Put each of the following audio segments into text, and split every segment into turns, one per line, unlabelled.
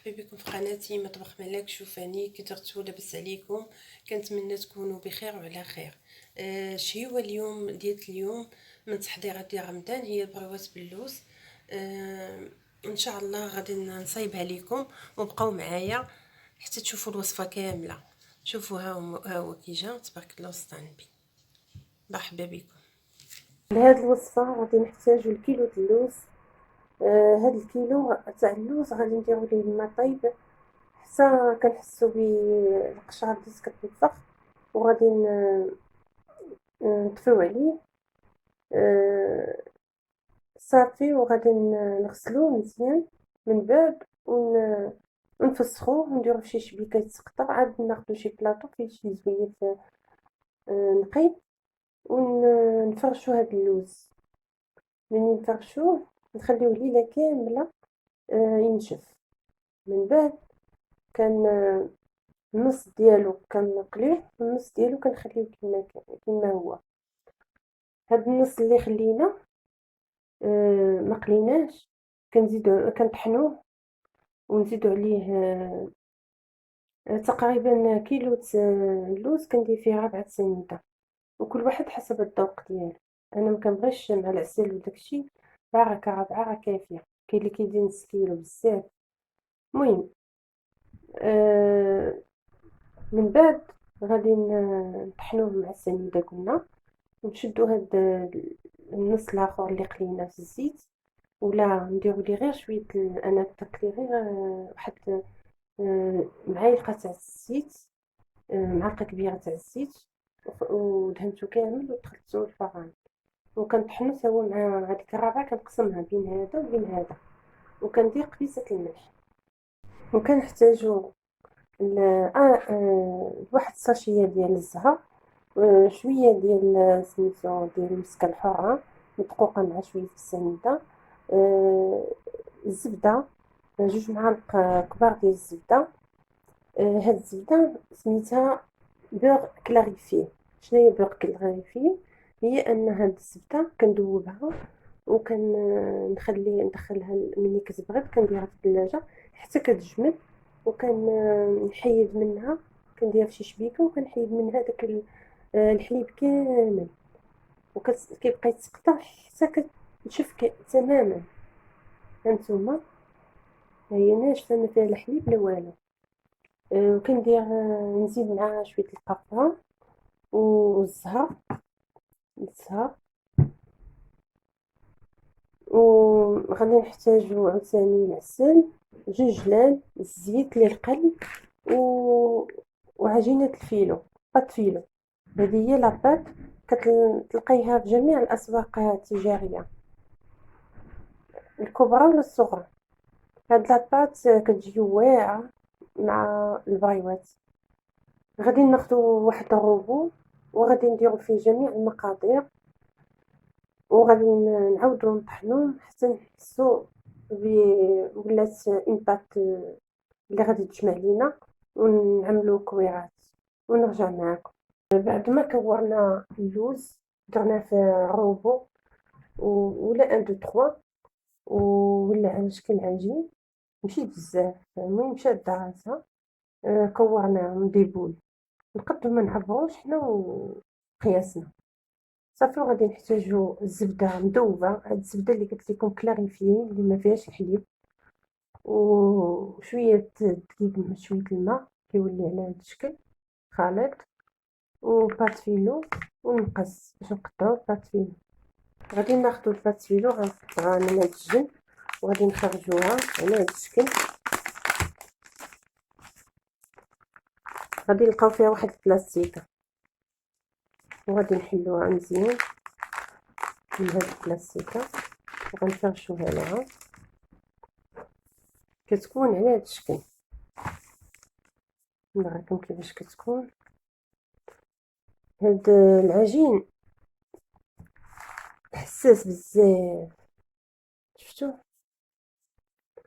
مرحبا بكم في قناتي مطبخ ملاك شوفاني. كي درتو لاباس عليكم، كنتمنى تكونوا بخير وعلى خير. شهيوه اليوم ديال اليوم من تحضيرات ديال رمضان هي البروات باللوز. ان شاء الله غادي نصايبها لكم وبقاو معايا حتى تشوفوا الوصفه كامله. شوفوا ها هو كي جا، تبارك الله وسط النبي. مرحبا بكم.
لهاد الوصفه غادي نحتاجو الكيلو د اللوز. هاد الكيلو تاع اللوز غادي نديرو ليه الماء طايب حتى كنحسو بالقشره بدات كتنفخ، وغادي نطفيو عليه. صافي، وغادي نغسلوه مزيان من بعد ونفسخوه ونديرو فشي شبيكه يتسقطر، عاد ناخدو شي بلاطو فيه شي زوينات نقي ونفرشو هاد اللوز. منين نفرشوه نخليوه ليله كامله ينشف. من بعد كان النص ديالو كنقليوه والنص ديالو كنخليوه كما هو. هاد النص اللي خلينا ما قليناش كنطحنوه ونزيدو عليه تقريبا كيلو اللوز كندير فيه 4 سنيده، وكل واحد حسب الذوق ديالو. انا ما كنبغيش مع العسل وداكشي، بركه 4 راه كافيه. كاين اللي كيدير نص كيلو بزاف. المهم من بعد غادي نطحنوه مع السنيده قلنا، ونشدو هاد النص الاخر اللي قلينا في الزيت، ولا نديرو ليه غير شويه انا درت ليه غير واحد معلقه تاع الزيت، معلقه كبيره تاع الزيت، ودهنتو كامل ودخلتو الفران. وكنطحنو سوا مع هذيك الرابعه، كنقسمها بين هذا وبين هذا، وكندير قبيصه الملح. وكنحتاجو واحد الساشيه ديال الزهر، شويه ديال سميتو ديال المسكه الحره مدقوقه مع شويه السنيده، الزبده 2 معالق كبار ديال الزبده. هاد الزبده سميتها بوغ كلاريفي. شناهي بوغ كلاريفي؟ هي ان هاد الزبده كندوبها ندخلها ملي كتبرد، كنديرها في الثلاجه حتى كتجمد، وكنحيد منها، كنديرها في شي شبيكه وكنحيد منها داك الحليب كامل، وكيبقى يتسقطر حتى كتنشف تماما. هانتوما هي ناشفه ما فيها لا حليب لا والو. وكندير نزيد معاها شويه القرفه والزهر، وغادي نحتاجو عاوتاني العسل، 2 الزيت للقلي، وعجينه الفيلو، بات فيلو. هذه هي لاباط كتلقايها في جميع الاسواق التجاريه الكبرى ولا الصغرى. هاد لاباط كتجي واعره مع البريوات. غادي ناخدو واحد الروبو وغادي نديرو فيه جميع المقادير، وغادي نعاودو نطحنوه حتى نحسو ولات اون بات اللي غادي تجمع لينا، ونعملو كويرات ونرجع معاكم. بعد ما كورنا اللوز درناه في روبو ولا 1 2 3، ولا على شكل عجين ماشي بزاف، المهم شاده راسها. كورناهم دي بول نقدو ما نعبروش حنا وقياسنا. صافي، وغادي نحتاجو الزبده مذوبه، هاد الزبده اللي قلت لكم كلاريفي اللي ما فيهاش الحليب، وشويه دقيق مع شويه الماء كيولي على هاد الشكل خليط، وباط فيلو ونقص باش نقطعو الباط فيلو. غادي ناخدو الباط فيلو غنقطعوها من هاد الجنب، وغادي نخرجوها على هاد الشكل. غادي نلقاو فيها واحد البلاستيكه، وغادي نحلوها مزيان من هاد البلاستيكه، وغنفرشوها لها. كتكون على هاد الشكل، نوريكم كيفاش كتكون. هاد العجين حساس بزاف، شفتو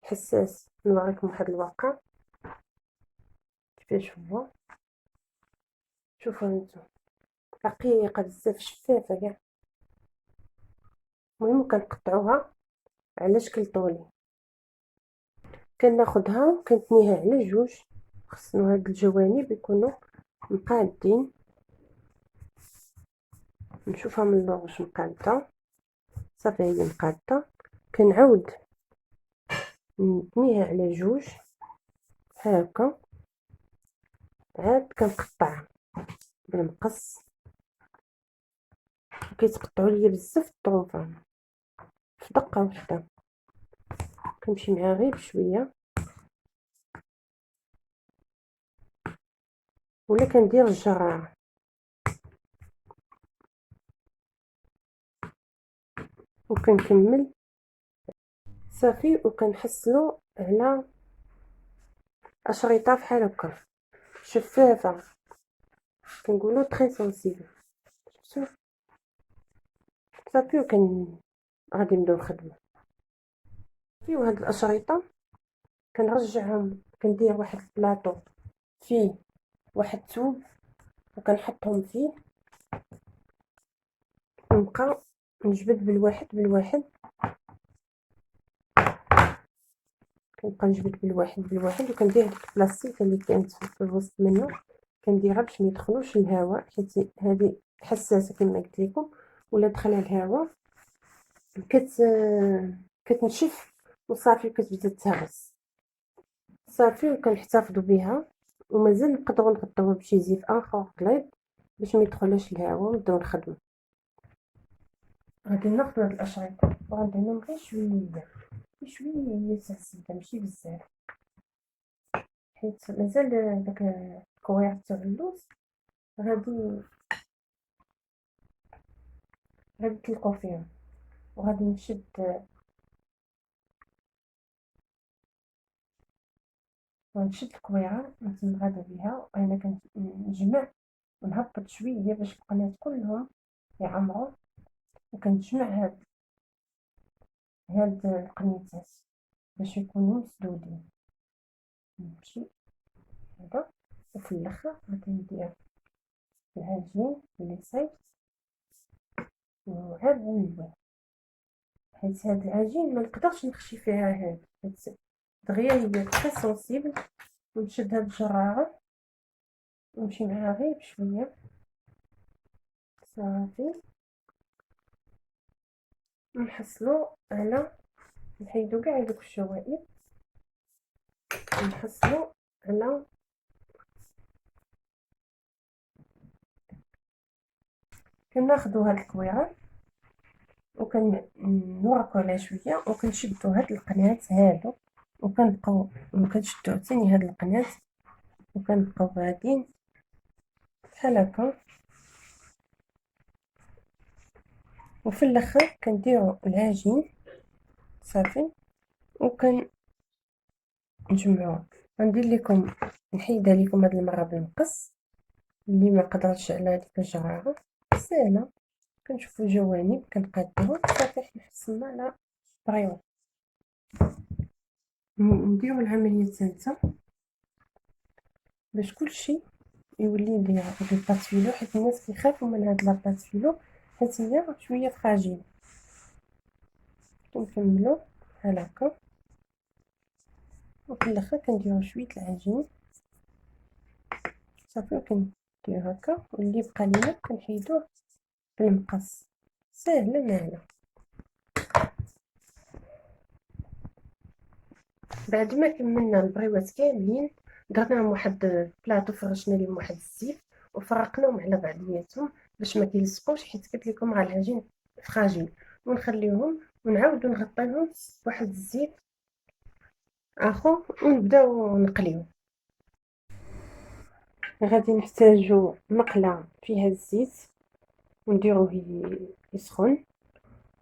حساس. نوريكم واحد الواقع كيفاش هو. شوفوا هانتوما رقيقه بزاف، شفافه كاع. المهم كنقطعوها على شكل طولي. كناخدها وكنتنيها على جوج. خصنا هاد الجوانب يكونوا مقادين. نشوفها من اللور واش مقاده. صافي هي مقاده. كنعاود نتنيها على جوج بحال هكا. عاد كنقطعها بالمقص. كيتقطعوا ليا بزاف الطروفان في دقه واحده. كنمشي معاها غير بشويه، ولا كندير الجراره وكنكمل صافي. وكنحصلو على اشرطه بحال هكا شفافه، كنقولوا تري سونسيبل. صافي غادي نبداو الخدمه. في هاد الاشرطه كنرجعهم، كندير واحد البلاطو فيه واحد الثوب وكنحطهم فيه، ونبقى نجبد بالواحد بالواحد. كنبقى نجبد بالواحد وكندير ديك البلاستيك اللي كانت في الوسط منه، كنديرها باش ما يدخلوش الهواء، حيت هذه حساسه كما قلت لكم. ولا دخلها الهواء كتنشف وصافي كتبدا تهرس صافي. وكنحتفظوا بها، ومازال نقدروا نغطيوها بشي زيت اخر غليظ باش ما يدخلش الهواء ونبداو نخدموا. غادي ناخذ هاد الاشرطه وغندهنهم غير شويه سلسله، ماشي بزاف، حيت مازال داك الكوير تاع اللوز غادي تلقاو فيهم. وغادي نشد الكويره نتمغادى بها، وانا كنجمع ونهبط شويه باش القنات كلهم يعمروا. وكنجمع هاد القنيتات باش يكونوا مسدودين. نمشي هذا، وفي الاخر غادي ندير العجين اللي صايبت وعاد نلوي، حيت هاد العجين ما نقدرش نخشي فيها هاد حيت دغيا هي تري سونسيبل. ونشد هاد الجراره ونمشي معاها غير بشويه صافي. نحصلو على نحيدو كاع هذوك الشوائب، نحصلو على كناخدو هاد الكويره وكنوركو عليها شويه، وكنشدو هاد القناه هادو وكنبقاو كنشدو عاوتاني هاد القناه وكنبقاو غاديين بحال هكا. وفي الاخر كنديرو العجين صافي وكنجمعوه. غندير لكم نحيدها لكم هاد المره بالمقص اللي ما قدرتش على ديك الجراره سهله. كنشوفوا الجوانب كنقادوهم صافي. حنا حصلنا على بريوه. نديرو العمليه الثالثه باش كلشي يولي داير الباط فيلو، حيت الناس كيخافوا من هاد لاباط فيلو حيت هي شويه فراجيل. كنكملو بحال هكا، وفي الاخر كنديرو شويه العجين صافي. وكندير هكا، واللي بقى لينا كنحيدوه بالمقص. ساهله ماهله. بعد ما كملنا البريوات كاملين درناهم واحد البلاطو، فرشنا لهم واحد الزيت وفرقناهم على بعضياتهم باش ما كيلصقوش، حيت قلت لكم راه العجين فراجيل. ونخليهم ونعاودو نغطيهم بواحد الزيت اخر ونبداو نقليو. غادي نحتاجو مقله فيها الزيت ونديروه يسخن،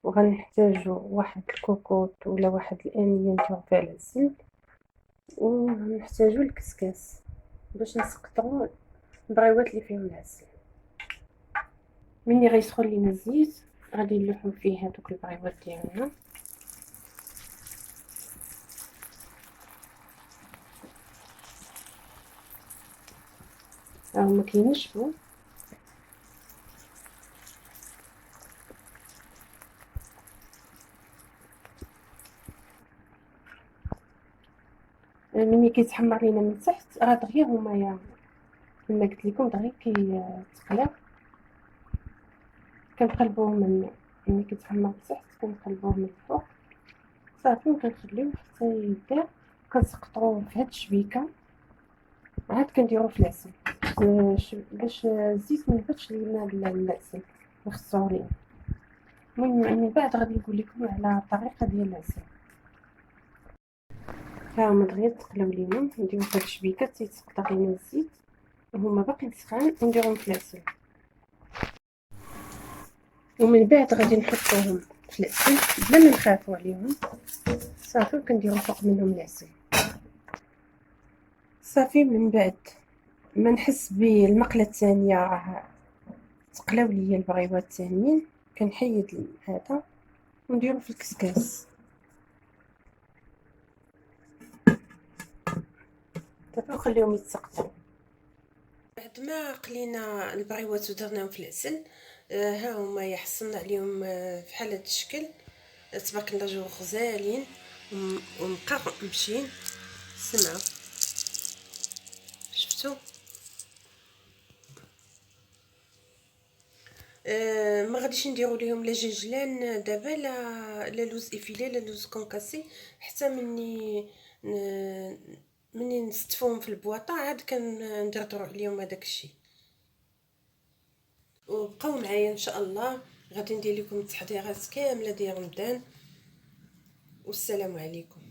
وغنحتاجو واحد الكوكوط ولا واحد الانيه نديرو فيها العسل، ونحتاجو الكسكاس باش نسقطو البريوات اللي فيهم العسل. ملي غيسخن لينا الزيت غادي نلوحو فيه هذوك البريوات ديالنا. راهم كينشفوا ملي كيتحمر لينا من تحت راه دغيا هما كما قلت لكم دغيا كيتقلاو، كنقلبوه ملي كيتحمر من تحت كنقلبوه من الفوق صافي، وكنخليوه حتى يدار. كنسقطوه في هاد الشبيكه، عاد كنديرو في العسل باش الزيت ما يهبطش لينا العسل مخصورين. المهم من بعد غادي نقول لكم على الطريقه ديال العسل. ها هما دغيا تقلاو لينا، نديرو في هاد الشبيكه تيتسقط لينا الزيت وهما باقيين سخان، ونديرهم في العسل. ومن بعد غادي نحطوهم في العسل بلا ما نخافوا عليهم صافي، وكنديرو فوق منهم العسل صافي. من بعد ما نحس بالمقله الثانيه راه تقلاو ليا البغيوات الثانيين، كنحيد هذا ونديرو في الكسكاس صافي، وخليهم يتسقطوا. بعد ما قلينا البغيوات ودرناهم في العسل، ها هما يحصلنا عليهم بحال هذا الشكل. تبارك الله جاو غزالين ومقرمشين. سمعوا شفتوا؟ ما غاديش نديرو ليهم لا جنجلان دابا، لا لوز افيلي لا لوز كونكاسي، حتى مني نستفوهم في البواطه عاد كندردروا عليهم هذاك الشيء. وبقاو معايا ان شاء الله، غادي ندير لكم التحضيرات كامله ديال رمضان، والسلام عليكم.